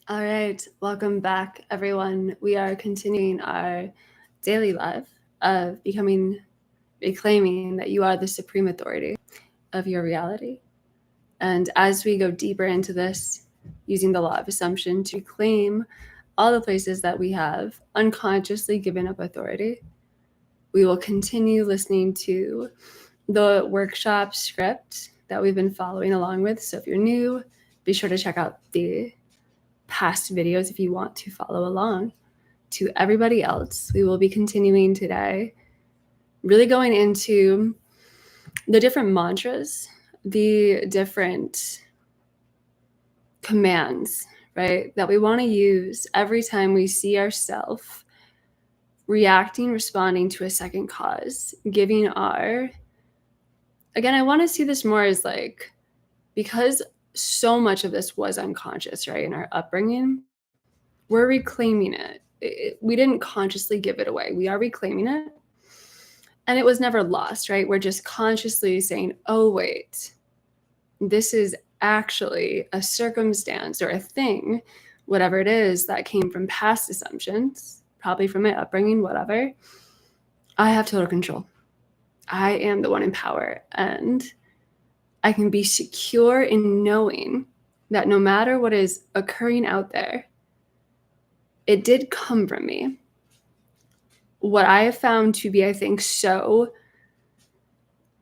All right, welcome back, everyone. We are continuing our daily life of reclaiming that you are the supreme authority of your reality. And as we go deeper into this, using the law of assumption to reclaim all the places that we have unconsciously given up authority, we will continue listening to the workshop script that we've been following along with. So if you're new, be sure to check out the past videos if you want to follow along. To everybody else, we will be continuing today, really going into the different mantras, the different commands, right, that we want to use every time we see ourselves reacting, responding to a second cause, giving our, again, I want to see this more as like, because so much of this was unconscious, right, in our upbringing, we're reclaiming it. We didn't consciously give it away. We are reclaiming it. And it was never lost, right? We're just consciously saying, oh, wait, this is actually a circumstance or a thing, whatever it is, that came from past assumptions, probably from my upbringing, whatever. I have total control. I am the one in power. And I can be secure in knowing that no matter what is occurring out there, it did come from me. What I have found to be, I think, so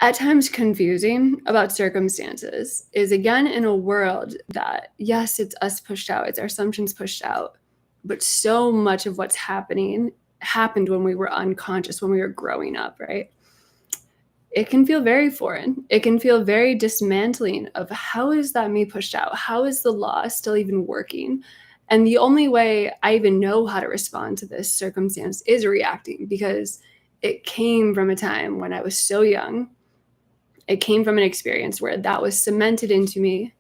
at times confusing about circumstances is, again, in a world that, yes, it's us pushed out, it's our assumptions pushed out, but so much of what's happened when we were unconscious, when we were growing up, right? It can feel very foreign. It can feel very dismantling of how is that me pushed out? How is the law still even working? And the only way I even know how to respond to this circumstance is reacting, because it came from a time when I was so young. It came from an experience where that was cemented into me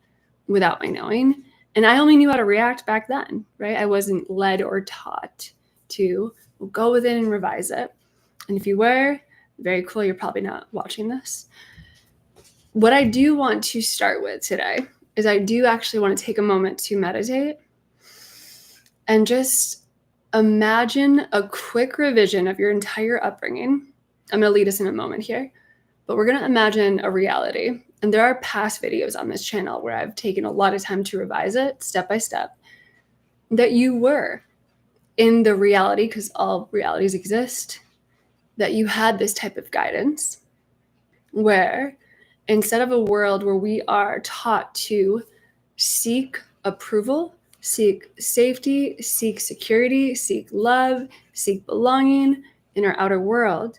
without my knowing. And I only knew how to react back then, right? I wasn't led or taught to go with it and revise it. And if you were, very cool, you're probably not watching this. What I do want to start with today is I do actually want to take a moment to meditate and just imagine a quick revision of your entire upbringing. I'm going to lead us in a moment here, but we're going to imagine a reality. And there are past videos on this channel where I've taken a lot of time to revise it step by step, that you were in the reality, because all realities exist, that you had this type of guidance where instead of a world where we are taught to seek approval, seek safety, seek security, seek love, seek belonging in our outer world,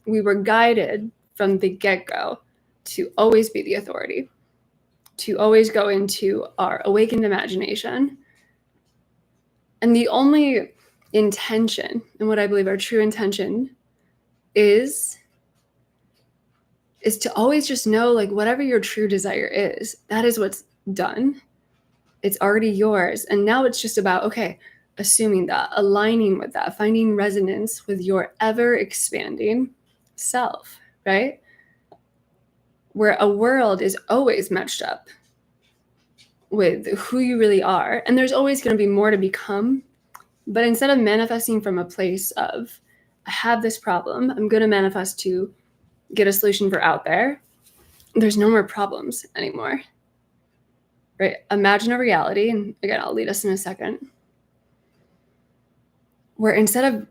we were guided from the get-go to always be the authority, to always go into our awakened imagination. And the only intention, and what I believe our true intention is to always just know, like, whatever your true desire is, that is what's done. It's already yours. And now it's just about, okay, assuming that, aligning with that, finding resonance with your ever expanding self, right? Where a world is always matched up with who you really are. And there's always going to be more to become. But instead of manifesting from a place of, I have this problem, I'm going to manifest to get a solution for out there, there's no more problems anymore, right? Imagine a reality, and again, I'll lead us in a second, where instead of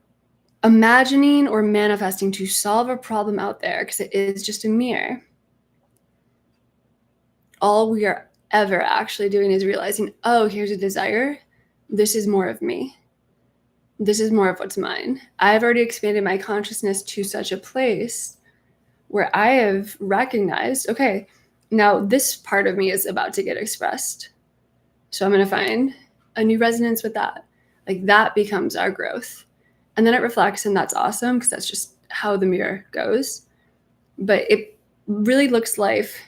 imagining or manifesting to solve a problem out there, because it is just a mirror, all we are ever actually doing is realizing, oh, here's a desire. This is more of me. This is more of what's mine. I've already expanded my consciousness to such a place where I have recognized, okay, now this part of me is about to get expressed. So I'm going to find a new resonance with that. Like, that becomes our growth. And then it reflects, and that's awesome, because that's just how the mirror goes. But it really looks life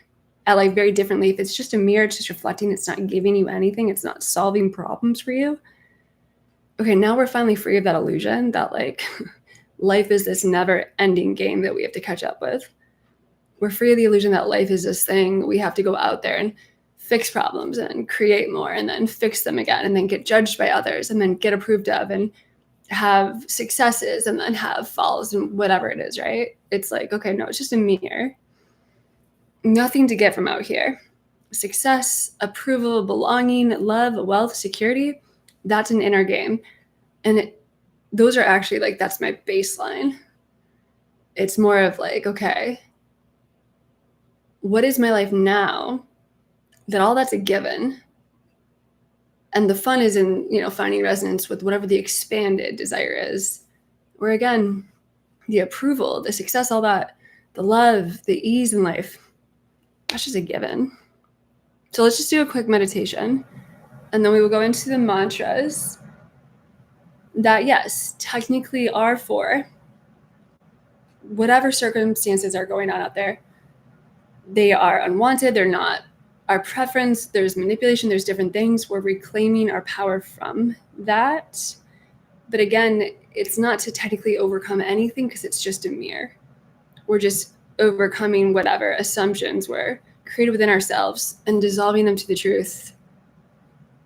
at like very differently. If it's just a mirror, it's just reflecting, it's not giving you anything, it's not solving problems for you. Okay, now we're finally free of that illusion that like life is this never-ending game that we have to catch up with. We're free of the illusion that life is this thing we have to go out there and fix problems and create more and then fix them again and then get judged by others and then get approved of and have successes and then have falls and whatever it is, right? It's like, okay, no, it's just a mirror. Nothing to get from out here. Success, approval, belonging, love, wealth, security, that's an inner game. And those are actually like, that's my baseline. It's more of like, okay, what is my life now that all that's a given? And the fun is in, finding resonance with whatever the expanded desire is. Where again, the approval, the success, all that, the love, the ease in life, that's just a given. So let's just do a quick meditation. And then we will go into the mantras that, yes, technically are for whatever circumstances are going on out there. They are unwanted. They're not our preference. There's manipulation. There's different things. We're reclaiming our power from that. But again, it's not to technically overcome anything because it's just a mirror. We're just overcoming whatever assumptions were created within ourselves and dissolving them to the truth.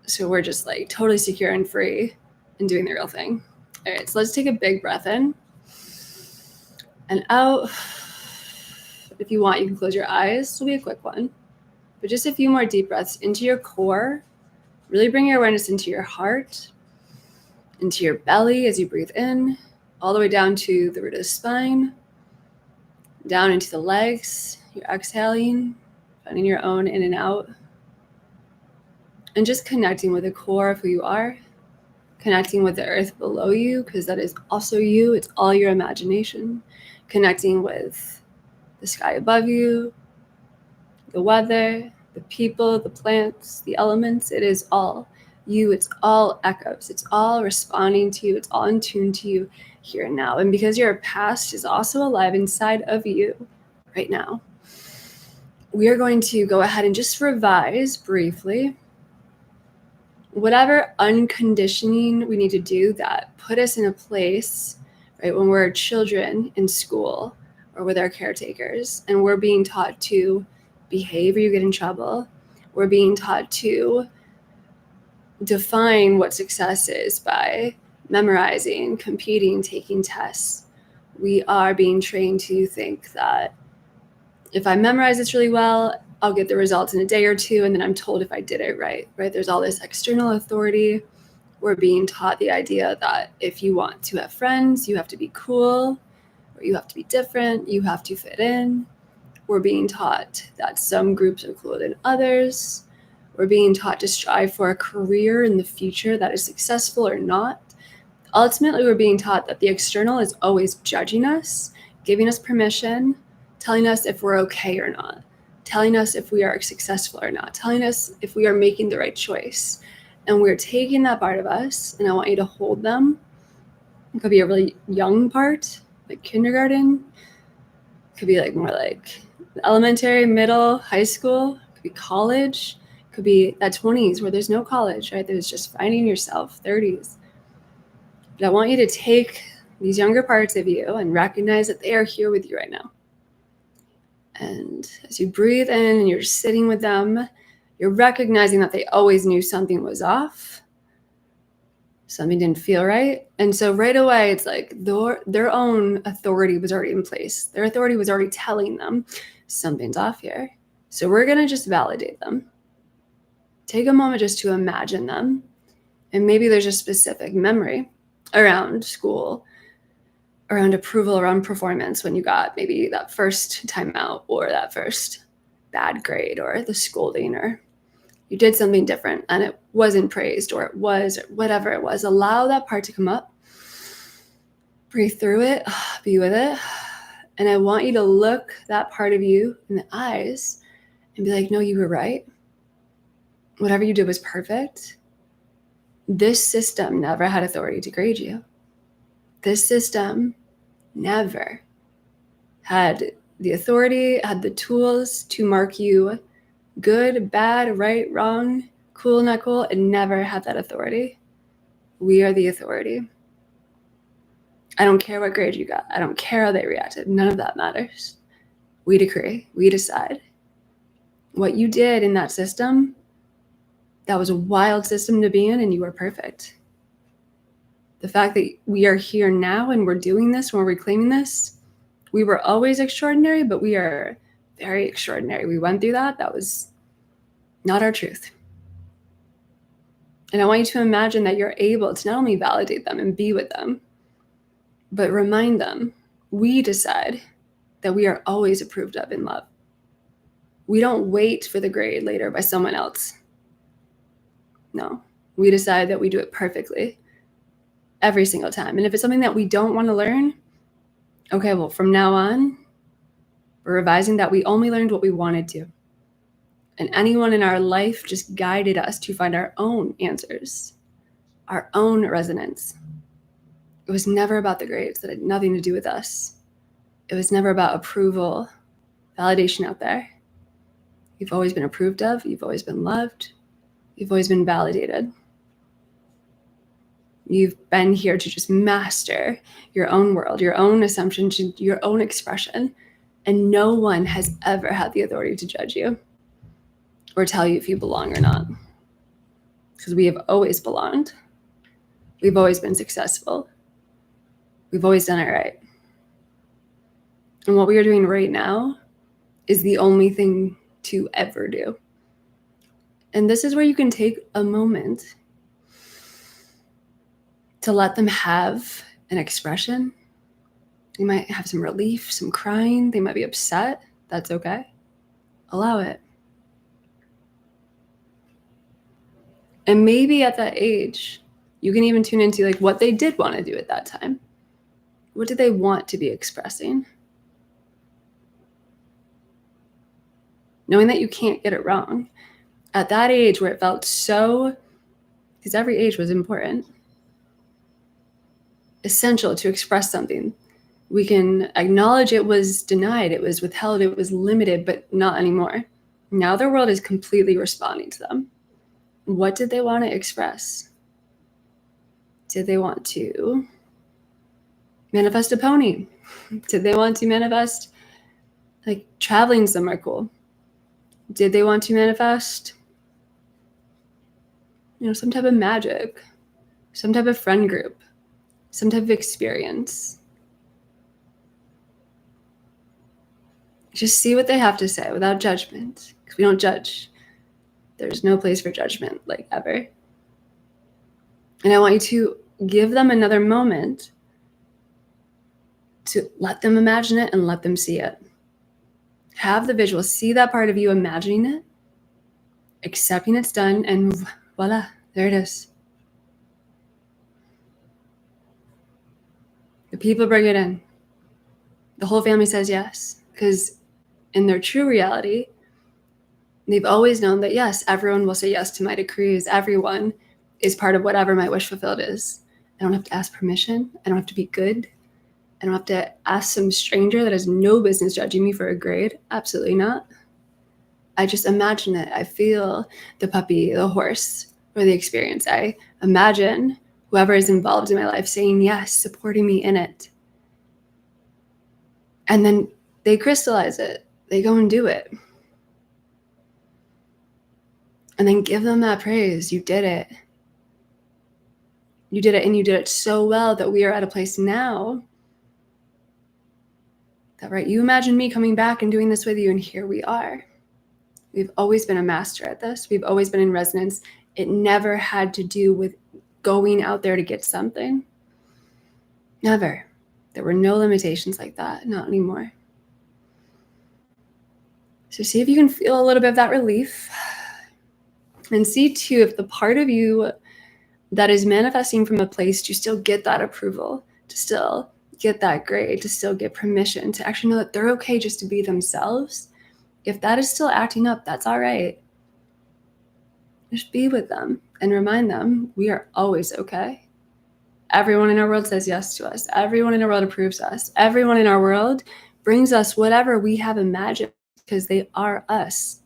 So we're just like totally secure and free and doing the real thing. All right, so let's take a big breath in and out. If you want, you can close your eyes. This will be a quick one. But just a few more deep breaths into your core. Really bring your awareness into your heart, into your belly as you breathe in, all the way down to the root of the spine, down into the legs. You're exhaling, finding your own in and out. And just connecting with the core of who you are, connecting with the earth below you, because that is also you. It's all your imagination. Connecting with the sky above you, the weather, the people, the plants, the elements. It is all you. It's all echoes. It's all responding to you. It's all in tune to you here and now. And because your past is also alive inside of you right now, we are going to go ahead and just revise briefly whatever unconditioning we need to do that put us in a place, right, when we're children in school or with our caretakers and we're being taught to behave or you get in trouble. We're being taught to define what success is by memorizing, competing, taking tests. We are being trained to think that if I memorize this really well, I'll get the results in a day or two, and then I'm told if I did it right? There's all this external authority. We're being taught the idea that if you want to have friends, you have to be cool, or you have to be different, you have to fit in. We're being taught that some groups are cooler than others. We're being taught to strive for a career in the future that is successful or not. Ultimately, we're being taught that the external is always judging us, giving us permission, telling us if we're okay or not, telling us if we are successful or not, telling us if we are making the right choice. And we're taking that part of us, and I want you to hold them. It could be a really young part, like kindergarten. It could be like more like elementary, middle, high school. It could be college. It could be that 20s where there's no college, right? There's just finding yourself, 30s. But I want you to take these younger parts of you and recognize that they are here with you right now. And as you breathe in and you're sitting with them, you're recognizing that they always knew something was off. Something didn't feel right. And so right away, it's like their own authority was already in place. Their authority was already telling them something's off here. So we're going to just validate them. Take a moment just to imagine them. And maybe there's a specific memory around school, around approval, around performance when you got maybe that first time out or that first bad grade or the scolding or you did something different and it wasn't praised or it was or whatever it was. Allow that part to come up. Breathe through it. Be with it. And I want you to look that part of you in the eyes and be like, no, you were right. Whatever you did was perfect. This system never had authority to grade you. This system never had the authority, had the tools to mark you good, bad, right, wrong, cool, not cool. It never had that authority. We are the authority. I don't care what grade you got. I don't care how they reacted. None of that matters. We decree. We decide. What you did in that system, that was a wild system to be in, and you were perfect. The fact that we are here now and we're doing this, when we're reclaiming this, we were always extraordinary, but we are very extraordinary. We went through that. That was not our truth. And I want you to imagine that you're able to not only validate them and be with them, but remind them, we decide that we are always approved of in love. We don't wait for the grade later by someone else. No, we decide that we do it perfectly every single time. And if it's something that we don't want to learn, okay, well, from now on, we're revising that we only learned what we wanted to. And anyone in our life just guided us to find our own answers, our own resonance. It was never about the grades. That had nothing to do with us. It was never about approval, validation out there. You've always been approved of. You've always been loved. You've always been validated. You've been here to just master your own world, your own assumptions, your own expression. And no one has ever had the authority to judge you or tell you if you belong or not. Because we have always belonged. We've always been successful. We've always done it right. And what we are doing right now is the only thing to ever do. And this is where you can take a moment to let them have an expression. You might have some relief, some crying. They might be upset. That's okay. Allow it. And maybe at that age, you can even tune into like what they did want to do at that time. What did they want to be expressing? Knowing that you can't get it wrong. At that age where it felt so, because every age was important, essential to express something. We can acknowledge it was denied, it was withheld, it was limited, but not anymore. Now their world is completely responding to them. What did they want to express? Did they want to manifest a pony? Did they want to manifest like traveling somewhere cool? Did they want to manifest, some type of magic, some type of friend group, some type of experience? Just see what they have to say without judgment, because we don't judge. There's no place for judgment, like ever. And I want you to give them another moment to let them imagine it and let them see it. Have the visual, see that part of you imagining it, accepting it's done, and voila, there it is. The people bring it in. The whole family says yes, because in their true reality, they've always known that yes, everyone will say yes to my decrees. Everyone is part of whatever my wish fulfilled is. I don't have to ask permission. I don't have to be good. I don't have to ask some stranger that has no business judging me for a grade. Absolutely not. I just imagine it. I feel the puppy, the horse, or the experience. I imagine whoever is involved in my life saying yes, supporting me in it. And then they crystallize it. They go and do it. And then give them that praise. You did it. You did it, and you did it so well that we are at a place now that, right, you imagine me coming back and doing this with you, and here we are. We've always been a master at this. We've always been in resonance. It never had to do with going out there to get something. Never. There were no limitations like that. Not anymore. So see if you can feel a little bit of that relief. And see, too, if the part of you that is manifesting from a place to still get that approval, to still get that grade, to still get permission, to actually know that they're okay just to be themselves. If that is still acting up, that's all right. Just be with them and remind them we are always okay. Everyone in our world says yes to us. Everyone in our world approves us. Everyone in our world brings us whatever we have imagined because they are us.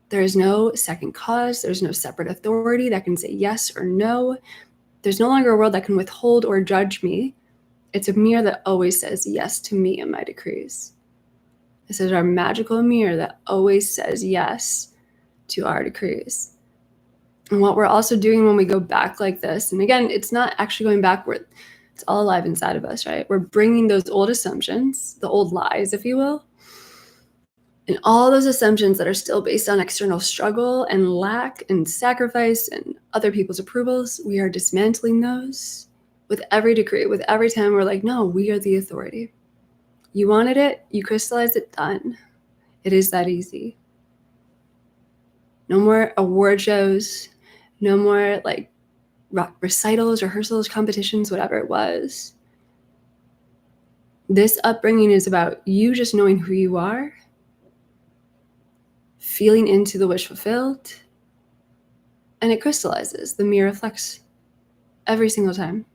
There is no second cause. There's no separate authority that can say yes or no. There's no longer a world that can withhold or judge me. It's a mirror that always says yes to me and my decrees. This is our magical mirror that always says yes to our decrees. And what we're also doing when we go back like this, and again, it's not actually going backward, it's all alive inside of us, right? We're bringing those old assumptions, the old lies, if you will, and all those assumptions that are still based on external struggle and lack and sacrifice and other people's approvals, we are dismantling those with every decree, with every time we're like, no, we are the authority. You wanted it, you crystallized it, done. It is that easy. No more award shows, no more like recitals, rehearsals, competitions, whatever it was. This upbringing is about you just knowing who you are, feeling into the wish fulfilled, and it crystallizes. The mirror reflects every single time.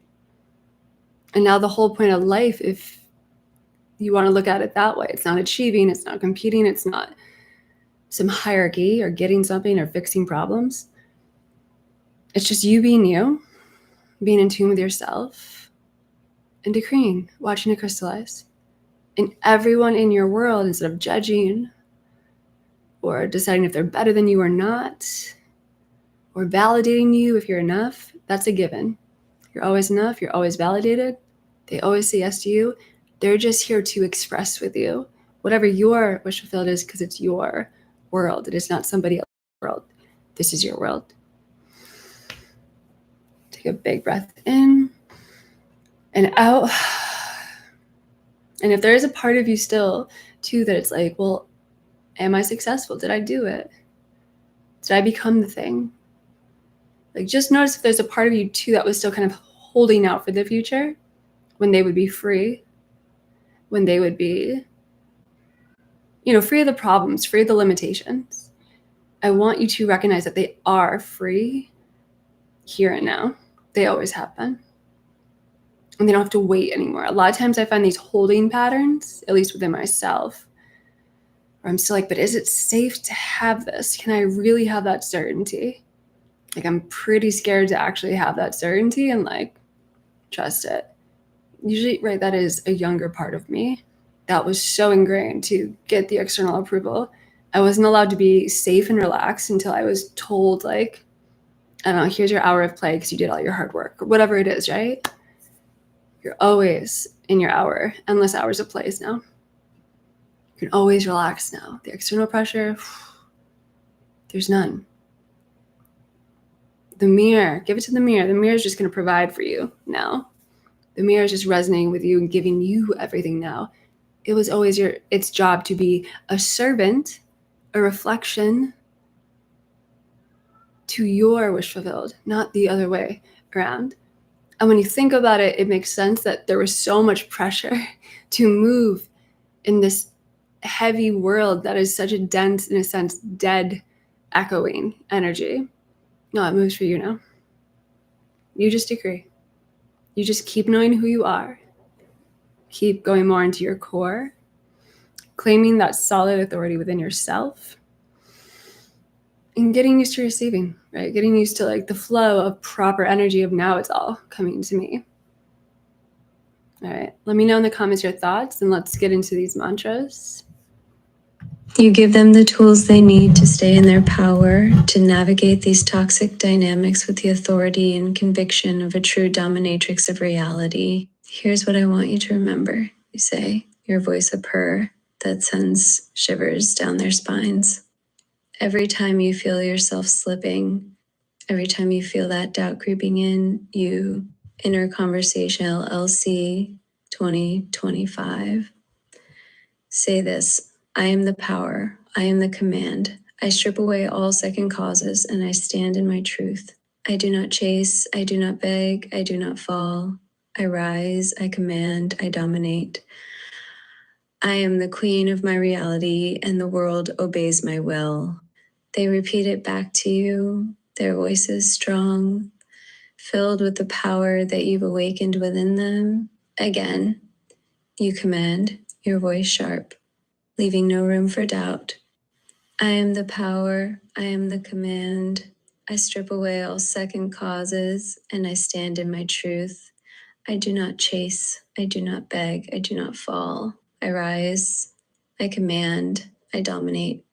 And now the whole point of life, if you want to look at it that way, it's not achieving, it's not competing, it's not some hierarchy or getting something or fixing problems. It's just you being you, being in tune with yourself, and decreeing, watching it crystallize. And everyone in your world, instead of judging or deciding if they're better than you or not, or validating you if you're enough, that's a given. You're always enough, you're always validated. They always say yes to you. They're just here to express with you whatever your wish fulfilled is, because it's your world. It is not somebody else's world. This is your world. Take a big breath in and out. And if there is a part of you still, too, that it's like, well, am I successful? Did I do it? Did I become the thing? Like, just notice if there's a part of you, too, that was still kind of holding out for the future, when they would be free, when they would be, free of the problems, free of the limitations. I want you to recognize that they are free here and now. They always have been. And they don't have to wait anymore. A lot of times I find these holding patterns, at least within myself, where I'm still like, but is it safe to have this? Can I really have that certainty? Like, I'm pretty scared to actually have that certainty and trust it. Usually, right, that is a younger part of me that was so ingrained to get the external approval. I wasn't allowed to be safe and relaxed until I was told, I don't know, here's your hour of play because you did all your hard work, or whatever it is, right? You're always in your hour, endless hours of plays now. You can always relax now. The external pressure, there's none. The mirror, give it to the mirror. The mirror is just going to provide for you now. The mirror is just resonating with you and giving you everything now. It was always its job to be a servant, a reflection to your wish fulfilled, not the other way around. And when you think about it, it makes sense that there was so much pressure to move in this heavy world that is such a dense, in a sense, dead, echoing energy. No, it moves for you now. You just decree. You just keep knowing who you are. Keep going more into your core, claiming that solid authority within yourself, and getting used to receiving, right? Getting used to the flow of proper energy of now it's all coming to me. All right, let me know in the comments your thoughts, and let's get into these mantras. You give them the tools they need to stay in their power, to navigate these toxic dynamics with the authority and conviction of a true dominatrix of reality. Here's what I want you to remember, you say, your voice a purr that sends shivers down their spines. Every time you feel yourself slipping, every time you feel that doubt creeping in, you, Inner Conversation LLC 2025, say this: I am the power, I am the command. I strip away all second causes and I stand in my truth. I do not chase, I do not beg, I do not fall. I rise, I command, I dominate. I am the queen of my reality and the world obeys my will. They repeat it back to you, their voices strong, filled with the power that you've awakened within them. Again, you command, your voice sharp, leaving no room for doubt. I am the power, I am the command. I strip away all second causes and I stand in my truth. I do not chase, I do not beg, I do not fall. I rise, I command, I dominate.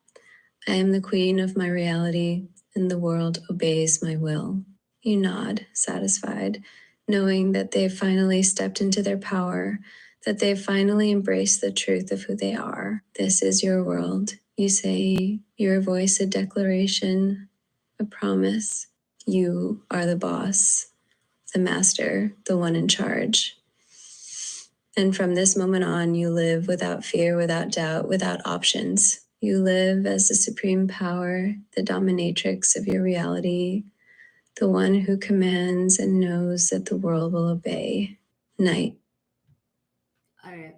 I am the queen of my reality, and the world obeys my will. You nod, satisfied, knowing that they've finally stepped into their power, that they've finally embraced the truth of who they are. This is your world. You say, your voice a declaration, a promise. You are the boss, the master, the one in charge. And from this moment on, you live without fear, without doubt, without options. You live as the supreme power, the dominatrix of your reality, the one who commands and knows that the world will obey. Night. All right.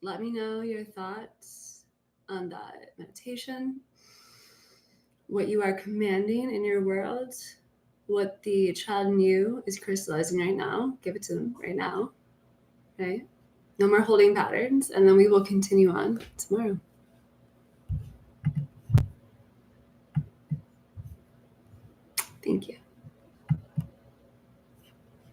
Let me know your thoughts on that meditation, what you are commanding in your world, what the child in you is crystallizing right now. Give it to them right now. Okay? No more holding patterns, and then we will continue on tomorrow. Thank you.